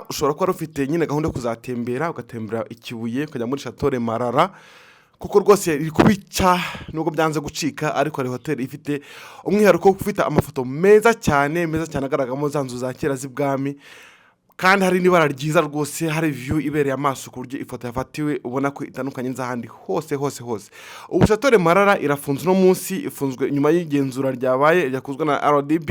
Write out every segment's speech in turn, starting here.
ushobora kuba ufite nyine gahunda yo kuzatembera ugatembera ikibuye ukajya muri Chateau Marara kuko rwose iri kubica nubwo byanze gucika ariko ari hotel ifite umwihariko wo gufita amafoto meza cyane agaragamo za nzu za kera z'ibwami kandi hari n'ibara ryiza rwose hari view ibereye amaso ku buryo ifoto yafatiwe ubona ko itandukanye n'ahandi hose. Ubu Chateau Marara irafunzwe no munsi ifunzwe nyuma y'igenzura ryabaye ryakozwe na RDB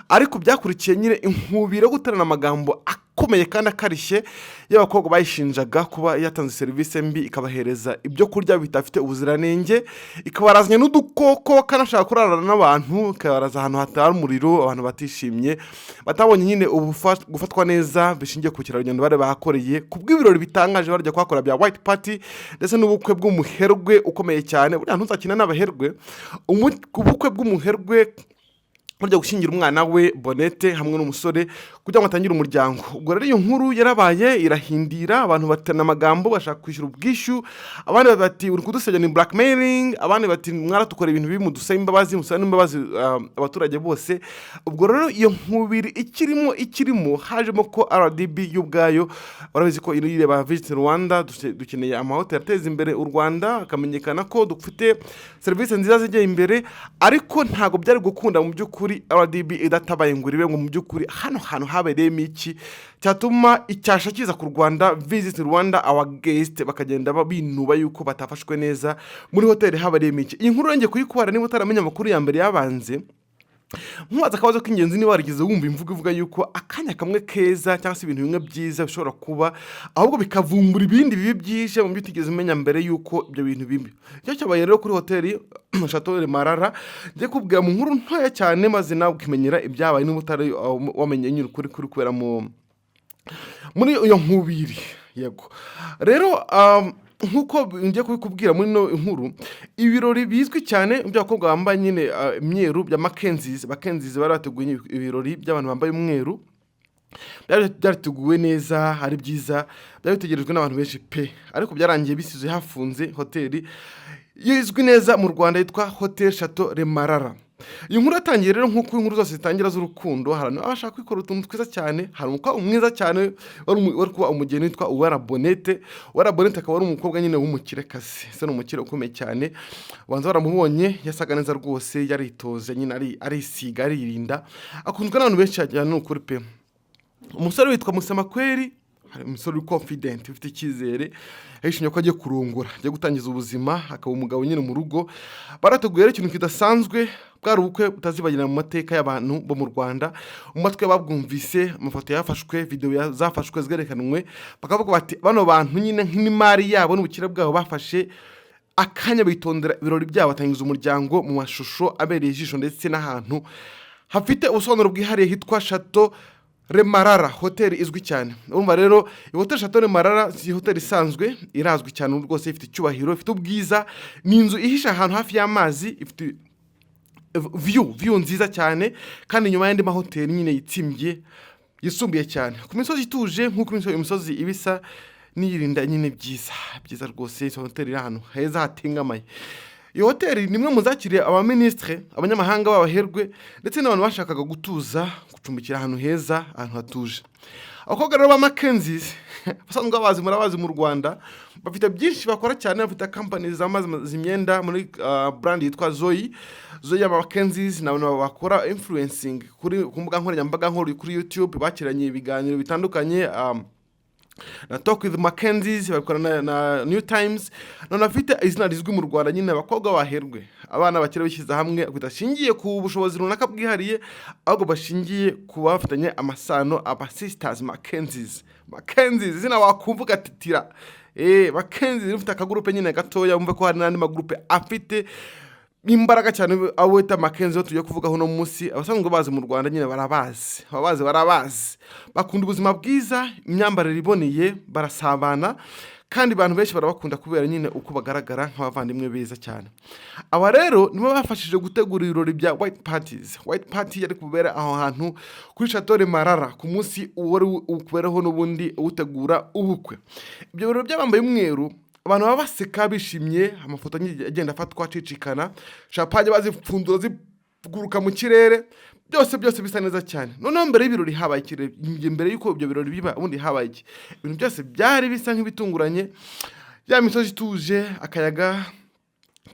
ariko byakurikiye nyine inkubiro guterana amagambo akomeye kandi akarishye y'abakobwa bayishinjaga kuba yatanze service mbi ikabahereza ibyo kurya bitafite ubuziranenge ikabarazanya n'udukoko kanashaka kurarana n'abantu ikabaraza ahantu hatari umuriro abantu batishimye batabonye nyine gufatwa neza bishingiye ku kirarugendo bare bahakoreye kubw'ibirori bitangaje barya kwakora bya white party ndetse n'ubukwe bw'umuherwe ukomeye cyane buriya ntuzakina n'abaherwe ubukwe bw'umuherwe burya gushingira umwana we Bonete hamwe n'umusore kugira ngo atangire umuryango. Ubwo rero iyo nkuru yarabaye irahindira abantu batana amagambo bashaka kwishyura ubwishyu abandi bati uri kudusebya ni blackmailing abandi bati mwaratukora ibintu bibi mudusaba imbabazi abaturage bose. Ubwo rero iyo nkubiri ikirimo hajemo ko RDB y'ubwayo barabizi ko ireba Visit Rwanda dukeneye amahoteli ateza imbere u Rwanda akamenyekana ko dufite service nziza zijye imbere ariko ntago byari gukunda mu by'ukuri RDB idatabaye nguribe ngo mu by'ukuri hano habereyemo iki cyatuma icyasha kiza ku Rwanda Visit Rwanda our guest bakagenda binuba yuko batafashwe neza muri hoteli habereyemo iki. Iyi nkuru yongeye kuyikubara niba utaramenya amakuru ya mbere yabanze nkwaza akabazo k'ingenzi niba warigize wumva imvugo ivuga yuko akanya kamwe keza cyangwa se ibintu bimwe byiza bishobora kuba ahubwo bikavumbura ibindi bibi byishe mu bitigeze umenya mbere yuko ibyo bintu bibi. Cyo cyabaye rero kuri hoteli Chateau Marara ngiye kubwira mu nkuru ntoya cyane maze nawe ukimenyera ibyabaye n'ubutari wamenye nyine kuri kubera muri iyo nkubiri yego. Rero nkuko ngiye kubikubwira muri no inkuru ibirori bizwi cyane by'abakobwa bambaye nyine imyeru bya Mackenzies barateguye ibirori by'abantu bambaye umweru byariteguwe neza hari byiza byabitegerejwe n'abantu benshi pe ariko byarangiye bisize hafunze hoteli yizwi neza mu Rwanda yitwa Hotel Chateau Marara. Iyo nkuru yatangiye rero nkuko inkuru zose zitangira z'urukundo harano abashaka kwikora utuntu twiza cyane hari umukobwa mwiza cyane wari kuba umugeni witwa Uwera Bonete akaba ari umukobwa nyine w'umukirekazi se n'umukire ukomeye cyane banza baramubonye yasaga neza rwose yaritoze nyine arisiga aririnda akunzwe n'abantu benshi cyane n'ukuri pe. Umusore witwa Musamakweri hari umusore confident ufite icyizere yishimye ko agiye kurongora agiye gutangiza ubuzima akaba umugabo nyine mu rugo barateguye ikintu kidasanzwe bwari ubukwe butazibagirana mu mateka y'abantu bo mu Rwanda umatwe babwumvise amafoto yafashwe video zafashwe zigerekanwe bakavuga bati bano bantu nyine nk'imari yabo n'ubukire bwabo bafashe akanya bitondera ibirori byabo batangiza umuryango mu mashusho abereye ijisho ndetse n'ahantu hafite ubusobanuro bwihariye hitwa Chateau Marara hotel izwi cyane. Urumva rero hotel Chateau Marara si hotel isanzwe irazwi cyane rwose ifite icyubahiro ifite ubwiza ni inzu ihisha ahantu hafi y'amazi ifite view nziza cyane kandi nyuma y'andi mahoteli nyine yitsimbye yisumbuye cyane ku misozi ituje nk'uko imisozi ibisa niyirinda nyine byiza rwose hotel iri ahantu heza hatingamaye. Iyo hoteli nimwe muzakiriye abaministre abanyamahanga babaherwe ndetse n'abantu bashakaga gutuza gucumbikira ahantu heza ahantu hatuje. Abakobwa rero ba Mackenzies basanzwe murabazi mu Rwanda bafite byinshi bakora cyane bafite companies z'imyenda muri brand yitwa Zoe ya Mackenzies n'abantu bakora influencing kuri kumbuga nkoranyambaga kuri YouTube bakiranye ibiganiro bitandukanye na Talk with Mackenzies bakorana na New Times none afite izina rizwi mu Rwanda nyine abakobwa baherwe abana bakire bishyize hamwe kudashingiye ku bushobozi runaka bwihariye ahubwo bashingiye ku bafatanye amasano aba sisters Mackenzies zina wakumvuga titira Mackenzies ufite akagrupe nyine gatoya umve ko hari n'andi magrupe afite imbaraga cyane abo wita Mackenzies tugiye kuvuga hano munsi abasanzwe bazi mu Rwanda nyine barabazi bakunda ubuzima bwiza imyambarire iboneye barasabana kandi abantu benshi barabakunda kubera nyine uko bagaragara nk'abavandimwe beza cyane. Aba rero nibo bafashije gutegura ibirori bya white party yari kubera aho hantu kuri Chateau Marara ku munsi wari ukuberaho n'ubundi utegura ubukwe. Ibyo birori by'abambaye umweru abantu baba baseka bishimye amafoto agenda afatwa acicikana champagne bazipfundura ziguruka mu kirere byose bisa neza cyane. Noneho mbere y'ibirori habaye mbere y'uko ibyo birori biba ubundi habaye iki, ibintu byose byari bisa nk'ibitunguranye, ya misozi ituje, akayaga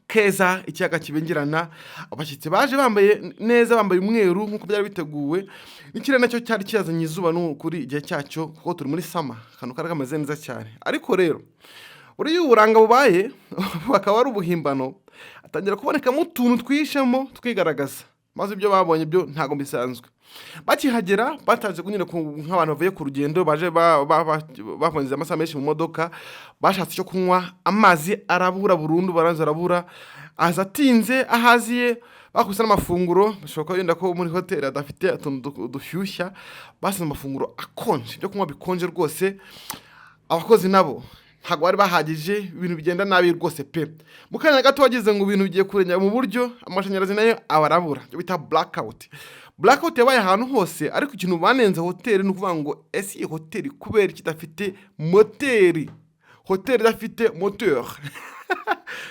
keza, ikiyaga kibengerana, abashyitsi baje bambaye neza, bambaye umweru nk'uko byari biteguwe, n'ikirere nacyo cyari kizanye izuba n'ukuri igihe cyacyo, kuko turi muri sama, akantu kari kameze neza cyane. Ariko rero buriya uburanga bubaye bakaba ari ubuhimbano, atangira kubonekamo utuntu twishemo twigaragaza, maze ibyo babonye byo ntago bisanzwe. Bakihagera bataje kunyine nk'abantu bavuye ku rugendo, baje bafunze amasaha menshi mu modoka, bashatse cyo kunywa, amazi arabura burundu, baranze arabura, azatinze ahaziye, bakusa n'amafunguro, bishoboka yenda ko muri hoteli adafite utuntu dushyushya, basize amafunguro akonje, byo kunywa bikonje rwose. Abakozi nabo ntabwo bari bahagije, ibintu bigenda nabi rwose pe. Mu kanya gato wagize ngo ibintu bigiye kurenya mu buryo, amashanyarazi nayo abarabura, cyo bita blackout yabaye ahantu hose. Ariko ikintu banenze hoteli ni ukuvuga ngo ese iyi hoteli kubera kidafite moteri, hoteli idafite moteur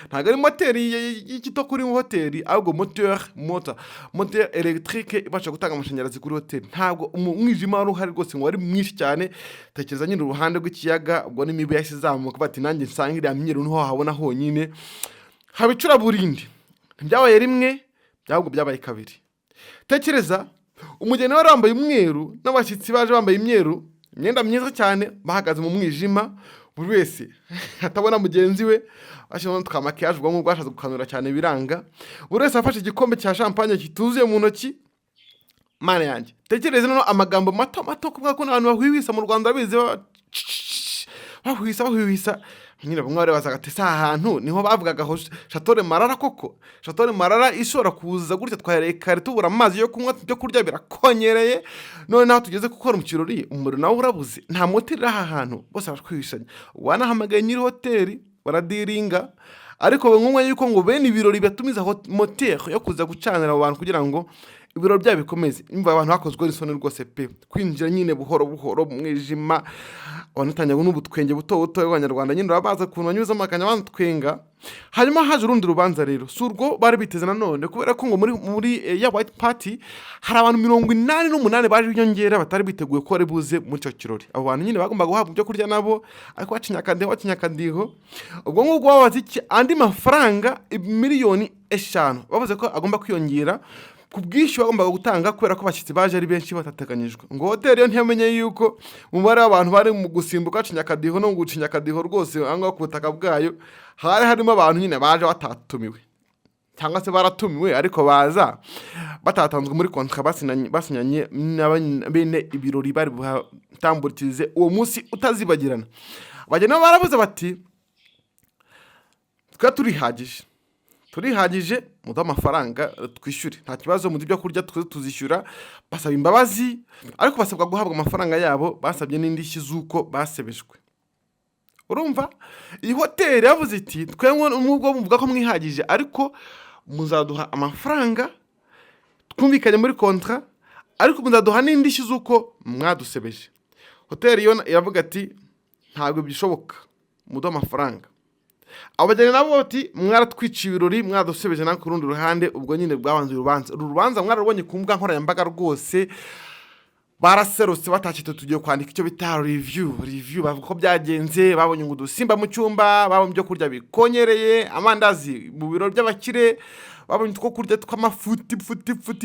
ntabwo ari moteri y'ikito kuri hoteli, ahubwo moteur electrique ibasha gutanga amashanyarazi kuri hoteli. Ntabwo umwijima wari uhari rwose ngo wari mwinshi cyane. Tekereza nyine uruhande rw'ikiyaga, ubwo n'imibu yahise izamuka, bati nanjye nsanga iriya myeru niho habona honyine, habicura burindi. Ntibyabaye rimwe, ahubwo byabaye kabiri. Tekereza umugeni wari wambaye umweru n'abashyitsi baje bambaye imyeru, imyenda myiza cyane, bahagaze mu mwijima, buri wese atabona mugenzi we, bashyiramo twamakiyaje ubwo ngubwo bashatse gukanura cyane biranga. Buri wese afashe igikombe cya champagne kituzuye mu ntoki. Mana yanjye, tekereza no amagambo mato kuvuga ko n'abantu bahwihwisa mu Rwanda bize bahwihwisa nyine bamwe bari bazaga ati ahantu niho bavugaga ho Chateau Marara. Koko Chateau Marara ishobora kuza gutya twarekare tubura amazi yo kunywa, byo kurya birakonyereye, none naho tugeze gukora mu kirori umuriro nawe urabuze, nta moteri aha hantu, bose bashwishanya. Wanahamagaye nyiri hoteli baradiringa, ariko bamwe yuko ngo bene ibirori batumiza moteri yo kuza gucanira abantu kugira ngo ibirori byabo bikomeze. Imva abantu bakozwe n'isoni rwose pe, kwinjira nyine buhoro mu mwijima, wanatanyagwa n'ubutwenge buto y'Abanyarwanda nyine babaza kuntu banyuza amakanya bantwenga. Hanyuma haje urundi rubanza rero, surwo bari biteze nanone, kubera ko ngo muri ya white party hari abantu 88 baje biyongera batari biteguye ko buze muri cyo kirori. Abo bantu nyine bagomba guhabwa ibyo kurya nabo, ariko wacinyakadiho ubwo ngubwo babaza iki andi mafaranga miliyoni 5, bavuze ko agomba kwiyongera kubwishyura bagombaga gutanga, kubera ko abashyitsi baje ari benshi batateganyijwe. Ngo hoteli yo ntiyamenye yuko umubare w'abantu bari mu gusimbuka cinyakadiho no gucinyakadiho rwose anga ku butaka bwayo hari harimo abantu nyine baje batatumiwe, cyangwa se baratumiwe ariko baza batatanzwe muri kontra basinyanye bene ibirori bari butamburikirize uwo munsi utazibagirana. Bagena baravuze bati twa turihagije muda amafaranga twishyure, nta kibazo, mu byo kurya tuzishyura. Basaba imbabazi, ariko basabwa guhabwa amafaranga yabo, basabye n'indishyi z'uko basebejwe. Urumva iyi hoteli yavuze iti twemwe n'ubwo muvuga ko mwihagije, ariko muzaduha amafaranga twumvikanye muri kontra, ariko muzaduha n'indishyi z'uko mwadusebeje. Hoteli yo iravuga ati ntabwo bishoboka, muda amafaranga. Abageni nabo bati mwaratwiciye ibirori, mwadusebeje na ku rundi ruhande. Ubwo nyine bwabanze urubanza mwararubonye ku mbuga nkoranyambaga rwose, baraserutse batacite tugiye kwandika icyo bita review. Bavuga ko byagenze, babonye ngo udusimba mu cyumba, babonye ibyo kurya bikonyereye, amandazi mu birori by'abakire, babonye two kurya tw'amafuti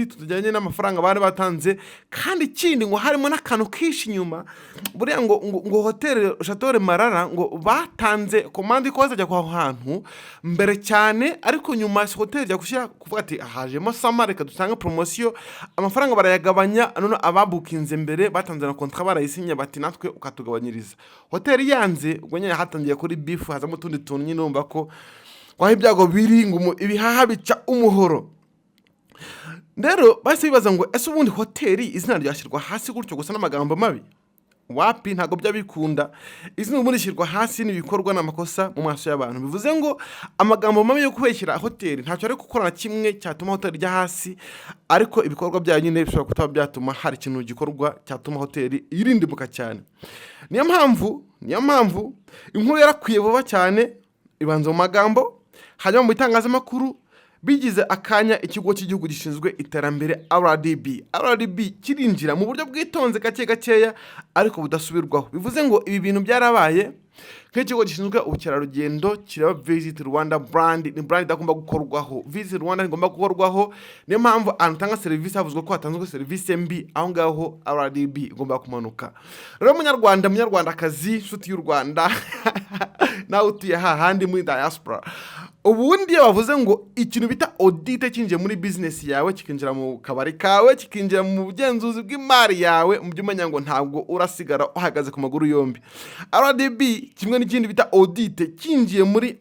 tujyanye n'amafaranga bari batanze. Kandi ikindi ngo harimo n'akantu kishi inyuma, buriya ngo hoteli Chateau Marara ngo batanze komande ko bazajya kwa hantu mbere cyane, ariko nyuma hoteli ya gushyira kuvuga ati hajemo sama, reka dutanga promotion, amafaranga barayagabanya. None ababukinze mbere batanze na kontra barayisinya, bati natwe ukatugabanyiriza. Hoteli yanze, ubwo nyine hatangiye kuri beef, hazamo tundi tuntu nyine umva ko waho ibyago biri ngo ibihaha bica umuhoro. Rero base bibaza ngo ese ubundi hoteli izina ryashyirwa hasi gutyo gusa n'amagambo mabi? Wapi, ntago byabikunda. Izina ubundi shyirwa hasi n'ibikorwa n'amakosa mu maso y'abantu. Bivuze ngo amagambo mabi yo kubeshyira hoteli ntacyo ari gukora na kimwe cyatuma hoteli ijya hasi, ariko ibikorwa bya nyine bishobora kutaba byatuma hari ikintu gikorwa cyatuma hoteli irindimuka cyane. Niyo mpamvu inkuru yarakwiye vuba cyane, ibanza mu magambo, hanyuma mu bitangazamakuru bigize akanya ikigo cy'igihugu gishinzwe iterambere RDB kirinjira mu buryo bwitonze gakeya ariko budasubirwaho. Bivuze ngo ibi bintu byarabaye nk'ikigo gishinzwe ubukerarugendo kireba Visit Rwanda brand, ni brand idagomba gukorwaho. Visit Rwanda igomba gukorwaho, niyo mpamvu anatanga serivisi havuzwe ko hatanzwe serivisi mbi, aho ngaho RDB igomba kumanuka. Rero munyarwandakazi, nshuti y'u Rwanda nawe utuye hahandi muri diaspora, ubundi iyo bavuze ngo ikintu bita audit kinjiye muri business yawe, kikinjira mu kabari kawe, kikinjira mu bugenzuzi bw'imari yawe, mu by'umenya ngo ntabwo urasigara uhagaze ku maguru yombi. RDB kimwe n'ikindi bita audit kinjiye muri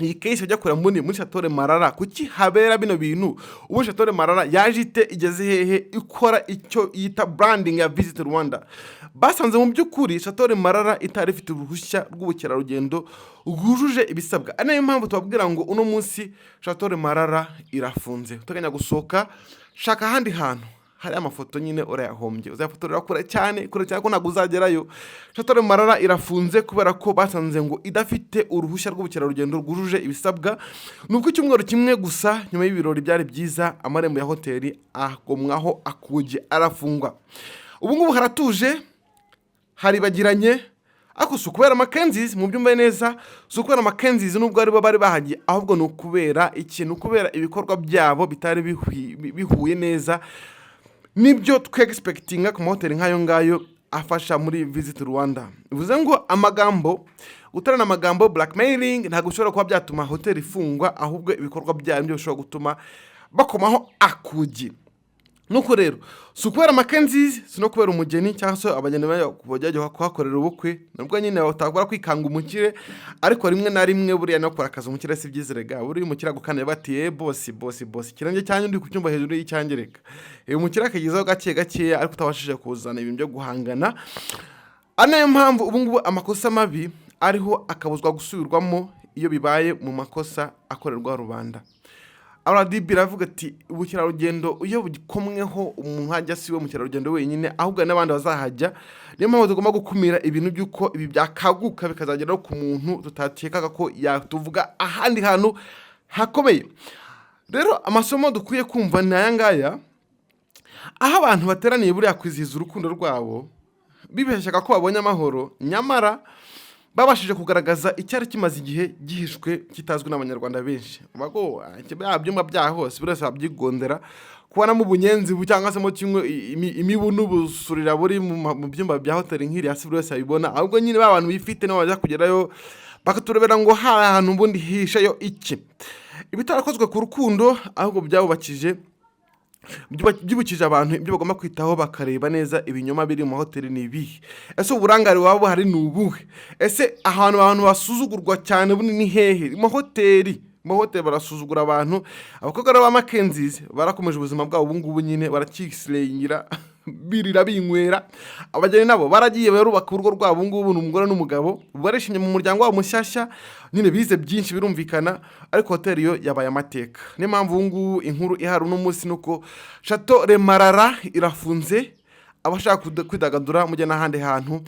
iyi case ajya kura muri Shatore Marara. Kuki habera bino bintu? Ubu Shatore Marara yaje ite, igeze hehe, ikora icyo yita branding ya Visit Rwanda. Basanze mu by'ukuri Shatore Marara itari ifite uruhushya rw'ubukerarugendo rwujuje ibisabwa. Anayo mpamvu tubabwira ngo uno munsi Shatore Marara irafunze. Uteganya gusohoka, shaka ahandi hantu hari amafoto nyine urayahombye, uzafotorera kure cyane ko ntabwo uzagerayo. Shatore Marara irafunze kubera ko basanze ngo idafite uruhushya rw'ubukerarugendo rwujuje ibisabwa. Nubwo icyumweru kimwe gusa nyuma y'ibirori byari byiza, amarembo ya hoteli agomwaho akuge, arafungwa. Ubu ngubu haratuje, haribagiranye, ariko si ukubera Mackenzie's, mu byumve neza, si ukubera Mackenzie's nubwo aribo bari bahagiye, ahubwo ni ukubera ikintu, kubera ibikorwa byabo bitari bihuye neza nibyo twe-expectinga ku mahoteli nk'ayo ngayo afasha muri Visit Rwanda. Bivuze ngo gutarana amagambo blackmailing ntabwo ushobora kuba byatuma hoteli ifungwa, ahubwo ibikorwa byayo nibyo bishobora gutuma bakomaho akugi. Nuko rero si ukubera Mackenzie's, si no kubera umugeni cyangwa se abageni bajya kuhakorera ubukwe, nubwo nyine batakora kwikanga umukire, ariko rimwe na rimwe buriya no gukora akazi umukire si byizerega. Buri umukire agukane bati boss kirenge cyane ndi ku cyumba hejuru y'icyangereka. Umukire akagizaho gake ariko utabashije kuzana ibintu byo guhangana. Anayo mpamvu ubu ngubu amakosa mabi ariho akabuzwa gusubirwamo iyo bibaye mu makosa akorerwa rubanda. RDB iravuga ati ubukerarugendo iyo bugikomweho umuntu hajya siwe mukerarugendo wenyine, ahubwo n'abandi bazahajya. Niyo mpamvu tugomba gukumira ibintu by'uko ibi byakaguka bikazageraho ku muntu tutatekaga ko yatuvuga ahandi hantu hakomeye. Rero amasomo dukwiye kumva ni aya ngaya, aho abantu bateraniye buriya kwizihiza urukundo rwabo, bibeshyaga ko babonye amahoro, nyamara babashije kugaragaza icyari kimaze igihe gihishwe kitazwi n'abanyarwanda benshi. Bago byumba bya hose buri wese abyigondera, kubona mu bunyenzi cyangwa se mu kimwe imibu n'ubusurira buri mu byumba bya hoteli nk'iri, hasi buri wese abibona. Ahubwo nyine abantu bifite no bajya kugerayo bakaturebera ngo hari ahantu ubundi hishayo iki. Ibitarakozwe ku rukundo ahubwo byibukije abantu ibyo bagomba kwitaho, bakareba neza ibinyoma biri mu hoteli nibi. Ese uburangare wabo hari nubuhe? Ese ahantu abantu basuzugurwa cyane buni ni hehe? Mu hoteli barasuzugura abantu. Abakobwa ba Mackenzie's barakomeje ubuzima bwabo ubu ngubu nyine barakislengira birira binywera. Abageni nabo baragiye barubaka urugo rwabo ubu ngubu, n'umugore n'umugabo barishimye mu muryango wabo mushyashya, nyine bize byinshi birumvikana, ariko hoteli yo yabaye amateka. Niyo mpamvu ubu ngubu inkuru ihari uno munsi nuko Shatore Marara irafunze. Abashaka kwidagadura mujye n'ahandi hantu,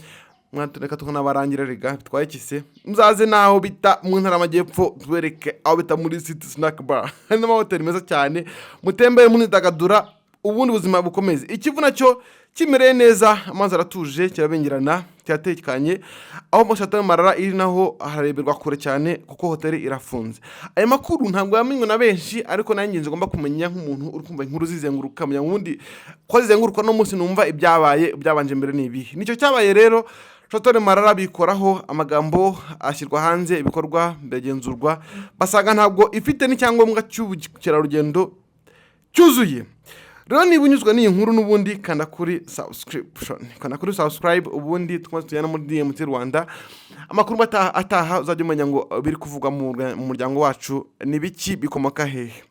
reka tunabarangira rega twayikise, muzaze naho bita mu ntara y'amajyepfo, tubereke aho bita muri City Snack Bar. Hari n'amahoteli meza cyane, mutembere munidagadura, ubundi buzima bukomeze. Ikivu nacyo kimereye neza, amazi aratuje, kirabengerana, cyatekanye. Aho Shatore Marara iri naho harareberwa kure cyane kuko hoteli irafunze. Aya makuru ntabwo yamenywe na benshi, ariko nanjye ngomba kumenya nk'umuntu uri kumva inkuru zizenguruka, mu wundi ko zizenguruka no munsi numva ibyabanje mbere n'ibi. Nicyo cyabaye rero. Shatore Marara bikoraho, amagambo ashyirwa hanze, ibikorwa byagenzurwa, basaga ntabwo ifite n'icyangombwa cy'ubukerarugendo cyuzuye. Rero niba unyuzwe n'iyi nkuru n'ubundi kanda kuri subscribe, ubundi tujyana muri DMT Rwanda. Amakuru ataha uzajya umenya ngo biri kuvugwa mu muryango wacu ni biki, bikomoka hehe.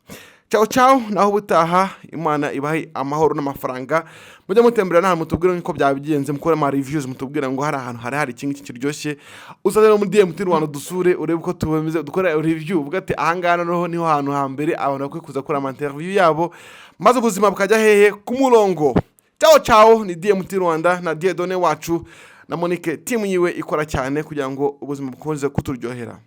Ciao naho butaha, Imana ibahe amahoro n'amafaranga. Mujye mutembera n'ahantu mutubwira uko byabigenze, mukore ama reviews mutubwira ngo hari ahantu hari iki kiryoshye. Uzazera muri DMT Rwanda dusure urebe uko tubemeze, dukora review uvuga ati ahangana niho hantu hambere abantu bakwiye kuza gukora ama interview yabo, maze ubuzima bukajya hehe ku murongo. Ciao ni DMT Rwanda na Diedone wacu na Monique, team yiwe ikora cyane kugira ngo ubuzima bukomeze kuturyohera.